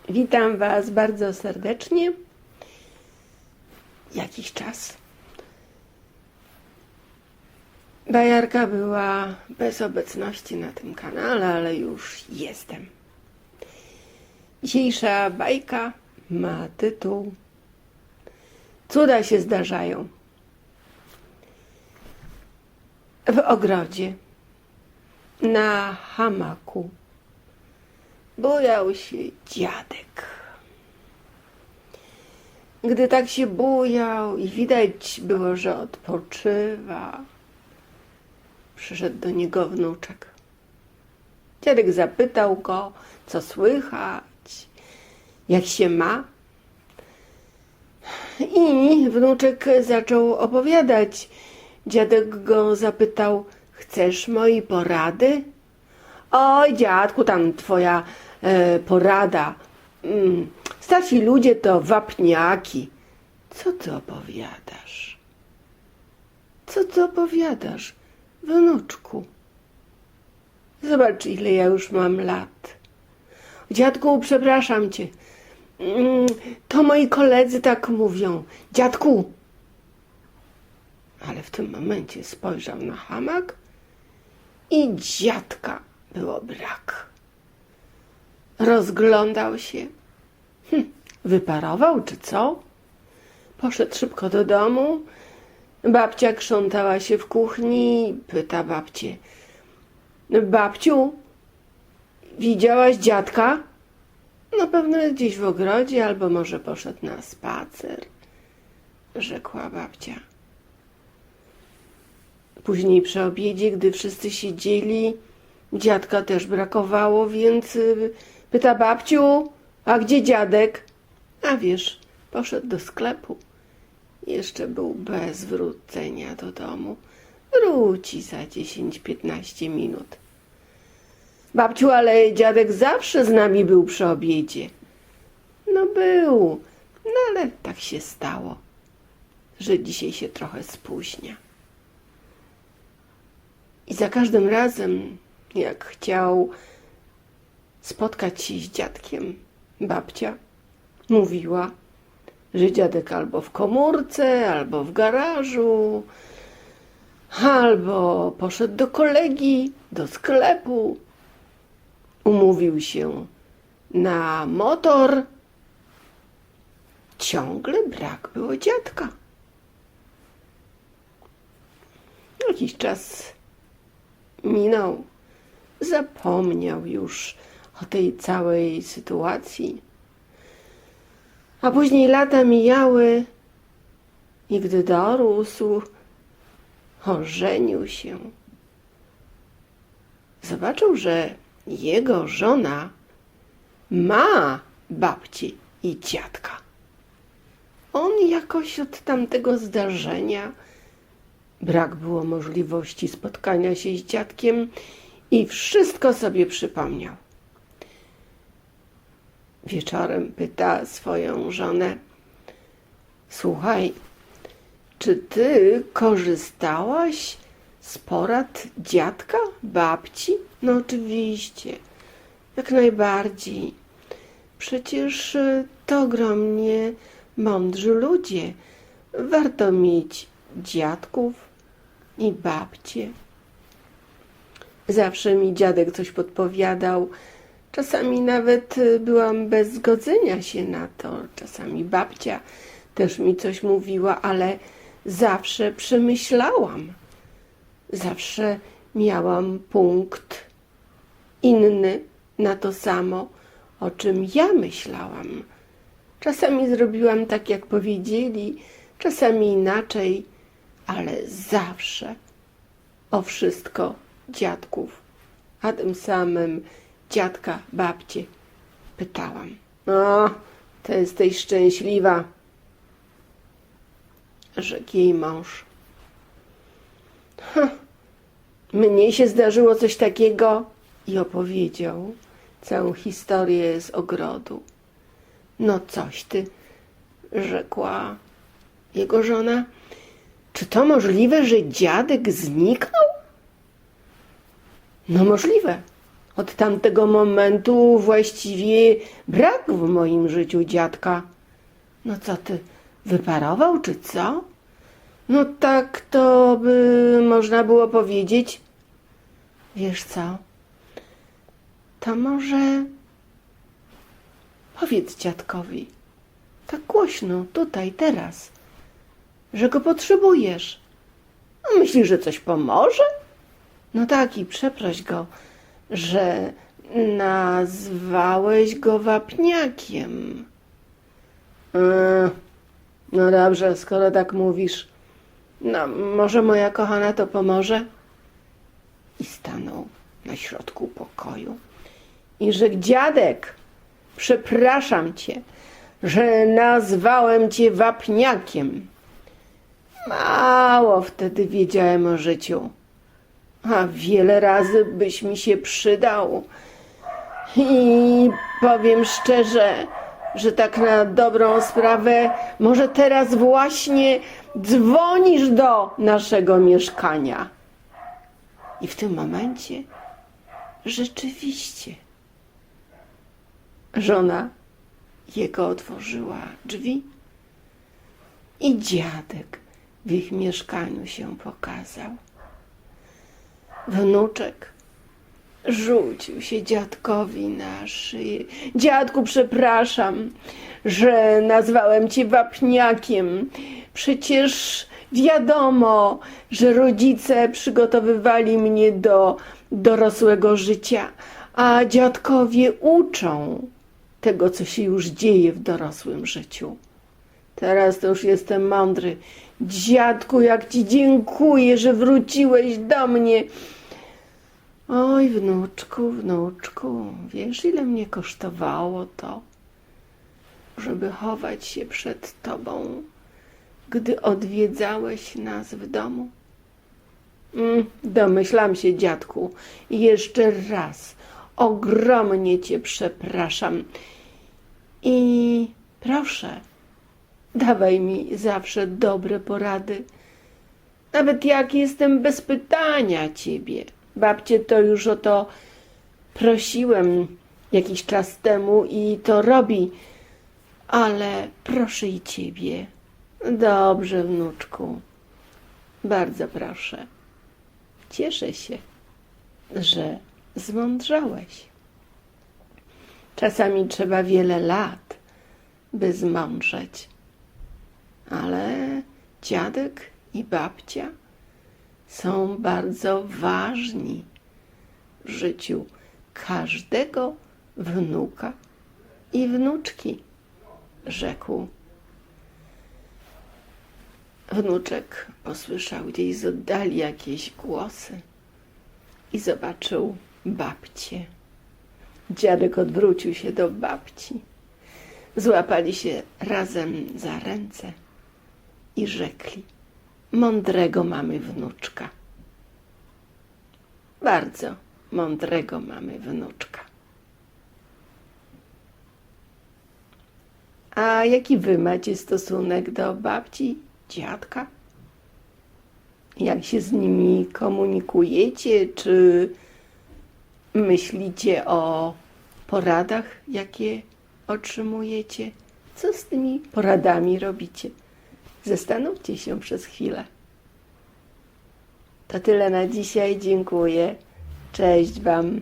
Witam Was bardzo serdecznie. Jakiś czas. Bajarka była bez obecności na tym kanale, ale już jestem. Dzisiejsza bajka ma tytuł Cuda się zdarzają. W ogrodzie na hamaku bujał się dziadek. Gdy tak się bujał i widać było, że odpoczywa, przyszedł do niego wnuczek. Dziadek zapytał go, co słychać, jak się ma. I wnuczek zaczął opowiadać. Dziadek go zapytał, chcesz mojej porady? Oj, dziadku, tam twoja porada. Starsi ludzie to wapniaki. Co ty opowiadasz? Co ty opowiadasz, wnuczku? Zobacz, ile ja już mam lat. Dziadku, przepraszam cię. To moi koledzy tak mówią. Dziadku! Ale w tym momencie spojrzał na hamak i dziadka było brak. Rozglądał się. Wyparował, czy co? Poszedł szybko do domu. Babcia krzątała się w kuchni. Pyta babcię. Babciu, widziałaś dziadka? No pewno jest gdzieś w ogrodzie, albo może poszedł na spacer, rzekła babcia. Później przy obiedzie, gdy wszyscy siedzieli, dziadka też brakowało, więc pyta babciu, a gdzie dziadek? A wiesz, poszedł do sklepu. Jeszcze był bez wrócenia do domu. Wróci za 10-15 minut. Babciu, ale dziadek zawsze z nami był przy obiedzie. No był, no ale tak się stało, że dzisiaj się trochę spóźnia. I za każdym razem, jak chciał spotkać się z dziadkiem, babcia mówiła, że dziadek albo w komórce, albo w garażu, albo poszedł do kolegi, do sklepu, umówił się na motor. Ciągle brak było dziadka. Jakiś czas minął, zapomniał już o tej całej sytuacji. A później lata mijały i gdy dorósł, ożenił się. Zobaczył, że jego żona ma babci i dziadka. On jakoś od tamtego zdarzenia brak było możliwości spotkania się z dziadkiem i wszystko sobie przypomniał. Wieczorem pyta swoją żonę, słuchaj, czy ty korzystałaś z porad dziadka, babci? No oczywiście, jak najbardziej. Przecież to ogromnie mądrzy ludzie. Warto mieć dziadków i babcie. Zawsze mi dziadek coś podpowiadał. Czasami nawet byłam bez zgodzenia się na to. Czasami babcia też mi coś mówiła, ale zawsze przemyślałam. Zawsze miałam punkt inny na to samo, o czym ja myślałam. Czasami zrobiłam tak, jak powiedzieli, czasami inaczej, ale zawsze o wszystko dziadków, a tym samym dziadka, babcie pytałam. O, to jesteś szczęśliwa, rzekł jej mąż. Mnie się zdarzyło coś takiego i opowiedział całą historię z ogrodu. No coś ty, rzekła jego żona. Czy to możliwe, że dziadek zniknął? No możliwe, Od tamtego momentu właściwie brak w moim życiu dziadka. No co ty, wyparował czy co? No tak to by można było powiedzieć. Wiesz co? To może powiedz dziadkowi, tak głośno, tutaj, teraz, że go potrzebujesz. A myślisz, że coś pomoże? No tak, i przeproś go, że nazwałeś go wapniakiem. No dobrze, skoro tak mówisz. No, może moja kochana to pomoże? I stanął na środku pokoju. I rzekł: dziadek, przepraszam cię, że nazwałem cię wapniakiem. Mało wtedy wiedziałem o życiu, a wiele razy byś mi się przydał. I powiem szczerze, że tak na dobrą sprawę, może teraz właśnie dzwonisz do naszego mieszkania. I w tym momencie rzeczywiście żona jego otworzyła drzwi i dziadek w ich mieszkaniu się pokazał. Wnuczek rzucił się dziadkowi na szyję. Dziadku, przepraszam, że nazwałem cię wapniakiem. Przecież wiadomo, że rodzice przygotowywali mnie do dorosłego życia, a dziadkowie uczą tego, co się już dzieje w dorosłym życiu. Teraz to już jestem mądry. Dziadku, jak ci dziękuję, że wróciłeś do mnie. Oj, wnuczku, wiesz, ile mnie kosztowało to, żeby chować się przed tobą, gdy odwiedzałeś nas w domu? Domyślam się, dziadku, i jeszcze raz ogromnie cię przepraszam. I proszę, dawaj mi zawsze dobre porady, nawet jak jestem bez pytania ciebie. Babcię to już o to prosiłem jakiś czas temu i to robi, ale proszę i ciebie. Dobrze, wnuczku, bardzo proszę. Cieszę się, że zmądrzałeś. Czasami trzeba wiele lat, by zmądrzeć, ale dziadek i babcia są bardzo ważni w życiu każdego wnuka i wnuczki, rzekł. Wnuczek posłyszał gdzieś z oddali jakieś głosy i zobaczył babcię. Dziadek odwrócił się do babci. Złapali się razem za ręce i rzekli: mądrego mamy wnuczka. Bardzo mądrego mamy wnuczka. A jaki wy macie stosunek do babci, dziadka? Jak się z nimi komunikujecie? Czy myślicie o poradach, jakie otrzymujecie? Co z tymi poradami robicie? Zastanówcie się przez chwilę. To tyle na dzisiaj. Dziękuję. Cześć wam.